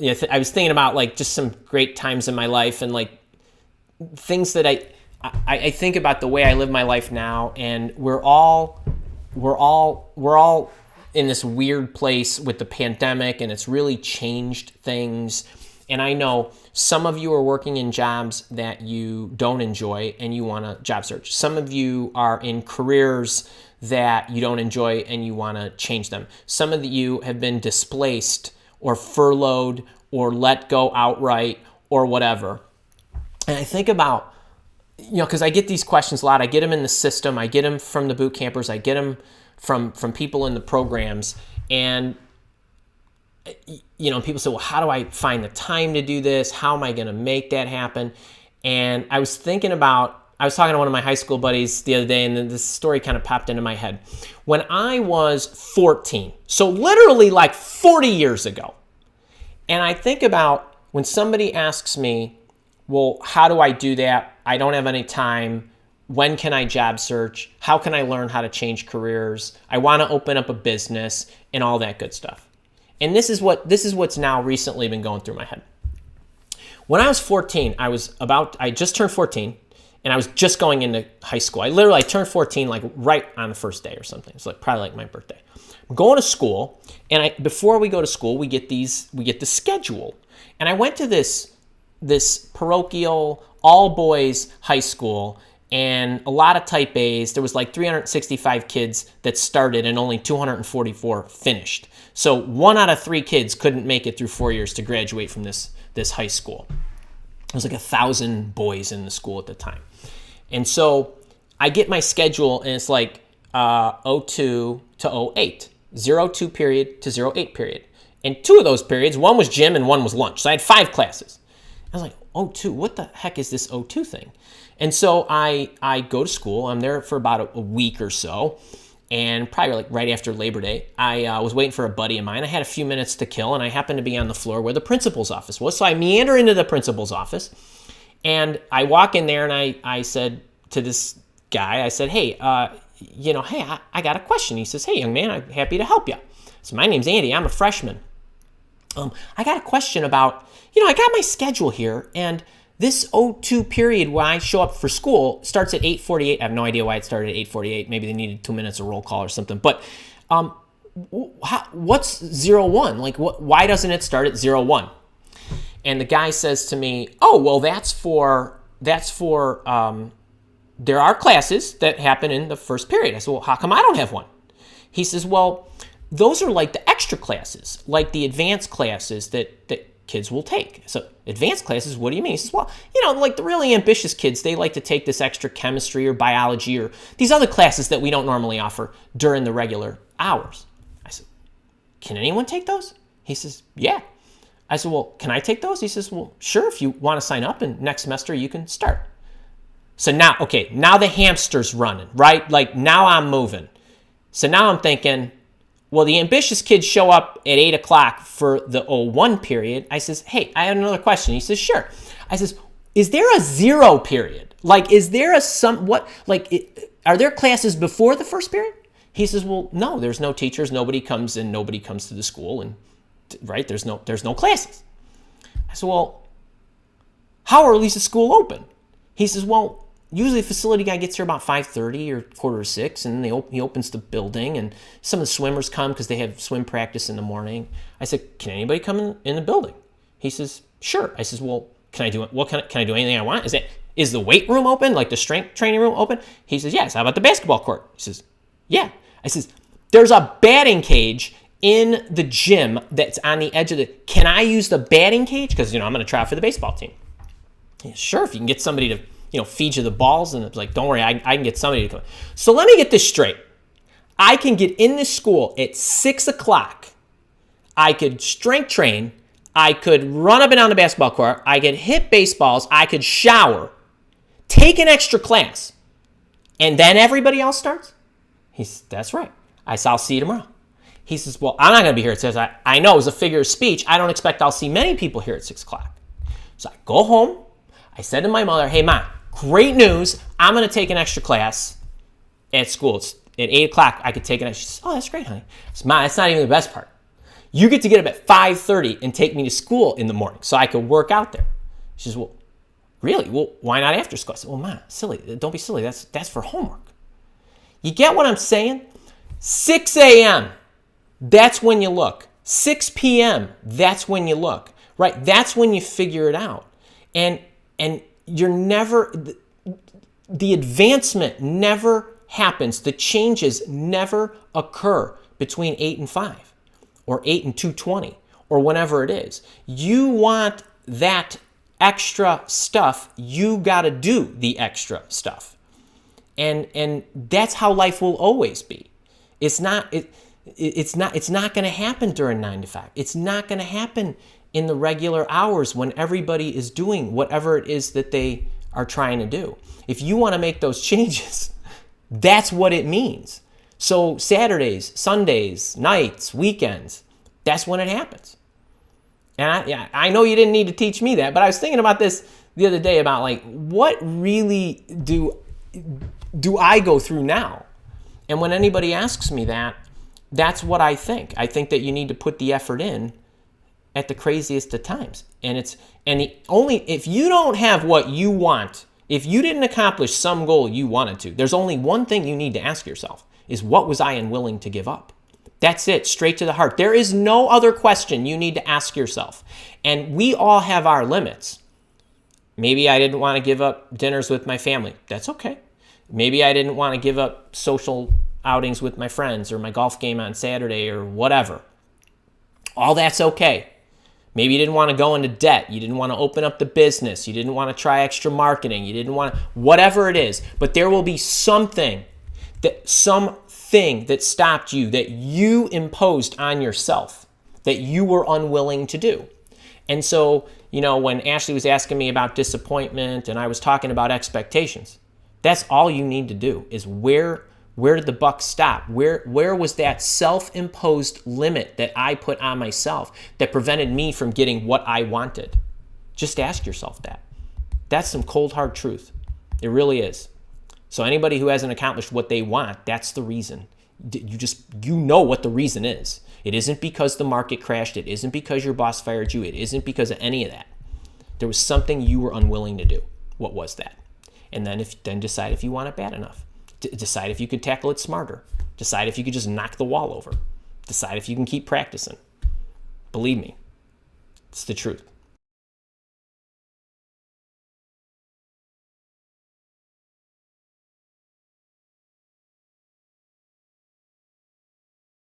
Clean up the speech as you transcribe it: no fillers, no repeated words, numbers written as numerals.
I was thinking about like just some great times in my life and like things that I think about the way I live my life now, and we're all in this weird place with the pandemic, and it's really changed things. And I know some of you are working in jobs that you don't enjoy and you want to job search. Some of you are in careers that you don't enjoy and you want to change them. Some of you have been displaced or furloughed or let go outright or whatever. And I think about, because I get these questions a lot. I get them in the system. I get them from the boot campers. I get them from people in the programs. And people say, well, how do I find the time to do this? How am I going to make that happen? And I was talking to one of my high school buddies the other day, and then this story kind of popped into my head. When I was 14, so literally like 40 years ago, and I think about when somebody asks me, well, how do I do that? I don't have any time. When can I job search? How can I learn how to change careers? I want to open up a business and all that good stuff. And this is what's now recently been going through my head. When I was 14, I just turned 14, and I was just going into high school. I turned 14 like right on the first day or something. It's like probably like my birthday. I'm going to school, and before we go to school, we get the schedule. And I went to this parochial all boys high school, and a lot of type A's. There was like 365 kids that started and only 244 finished. So 1 out of 3 kids couldn't make it through 4 years to graduate from this high school. There was like 1,000 boys in the school at the time. And so I get my schedule, and it's like 02 to 08, 02 period to 08 period. And 2 of those periods, one was gym and one was lunch. So I had 5 classes. I was like, 02, what the heck is this 02 thing? And so I go to school. I'm there for about a week or so. And probably like right after Labor Day, I was waiting for a buddy of mine. I had a few minutes to kill, and I happened to be on the floor where the principal's office was. So I meander into the principal's office, and I walk in there, and I said to this guy, I said, hey, hey, I got a question. He says, hey, young man, I'm happy to help you. So my name's Andy. I'm a freshman. I got a question about, I got my schedule here, and this 02 period when I show up for school starts at 8:48. I have no idea why it started at 8:48. Maybe they needed 2 minutes of roll call or something. But what's 01? Like, why doesn't it start at 01? And the guy says to me, oh, well, that's for there are classes that happen in the first period. I said, well, how come I don't have one? He says, well, those are like the extra classes, like the advanced classes that kids will take. So advanced classes, what do you mean? He says, well, like the really ambitious kids, they like to take this extra chemistry or biology or these other classes that we don't normally offer during the regular hours. I said, can anyone take those? He says, yeah. I said, well, can I take those? He says, well, sure, if you want to sign up, and next semester you can start. So now the hamster's running, right? Like now I'm moving. So now I'm thinking, well, the ambitious kids show up at 8 o'clock for the 01 period. I says, hey, I have another question. He says, sure. I says, is there a 0 period? Like, is there are there classes before the first period? He says, well, no, there's no teachers. Nobody comes to the school, and right, there's no classes. I said, well, how early is the school open? He says, well, usually the facility guy gets here about 5:30 or 5:45, and then he opens the building, and some of the swimmers come because they have swim practice in the morning. I said, can anybody come in the building? He says, sure. I says, well, can I do anything I want? Is the weight room open, like the strength training room open? He says, yes. How about the basketball court? He says, yeah. I says, there's a batting cage in the gym that's on the edge of can I use the batting cage? Because, I'm going to try out for the baseball team. He says, sure, if you can get somebody to feed you the balls. And it's like, don't worry, I can get somebody to come. So let me get this straight. I can get in this school at 6 o'clock. I could strength train. I could run up and down the basketball court. I could hit baseballs. I could shower, take an extra class, and then everybody else starts? He says, that's right. I said, I'll see you tomorrow. He says, well, I'm not going to be here at 6. I know it was a figure of speech. I don't expect I'll see many people here at 6 o'clock. So I go home. I said to my mother, hey, Ma, great news. I'm going to take an extra class at school. It's at 8 o'clock. I could take it. She says, oh, that's great, honey. I said, Ma, that's not even the best part. You get to get up at 5:30 and take me to school in the morning so I could work out there. She says, well, really? Well, why not after school? I said, well, Ma, silly. Don't be silly. That's for homework. You get what I'm saying? 6 a.m., that's when you look. 6 p.m., that's when you look, right? That's when you figure it out. And you're never, the advancement never happens. The changes never occur between 8 and 5 or 8 and 2:20 or whenever it is. You want that extra stuff, you got to do the extra stuff. And that's how life will always be. It's not going to happen during 9 to 5. It's not going to happen in the regular hours when everybody is doing whatever it is that they are trying to do. If you want to make those changes, that's what it means. So Saturdays, Sundays, nights, weekends, that's when it happens. And I know you didn't need to teach me that, but I was thinking about this the other day about like, what really do I go through now? And when anybody asks me that, that's what I think. I think that you need to put the effort in at the craziest of times. If you don't have what you want, if you didn't accomplish some goal you wanted to, there's only one thing you need to ask yourself is, what was I unwilling to give up? That's it, straight to the heart. There is no other question you need to ask yourself. And we all have our limits. Maybe I didn't want to give up dinners with my family. That's okay. Maybe I didn't want to give up social outings with my friends or my golf game on Saturday or whatever. All that's okay. Maybe you didn't want to go into debt. You didn't want to open up the business. You didn't want to try extra marketing. You didn't want to, whatever it is. But there will be something that stopped you, that you imposed on yourself, that you were unwilling to do. And so, when Ashley was asking me about disappointment and I was talking about expectations, that's all you need to do is where did the buck stop? Where was that self-imposed limit that I put on myself that prevented me from getting what I wanted? Just ask yourself that. That's some cold, hard truth. It really is. So anybody who hasn't accomplished what they want, that's the reason. You know what the reason is. It isn't because the market crashed. It isn't because your boss fired you. It isn't because of any of that. There was something you were unwilling to do. What was that? And then decide if you want it bad enough. Decide if you could tackle it smarter. Decide if you could just knock the wall over. Decide if you can keep practicing. Believe me, it's the truth.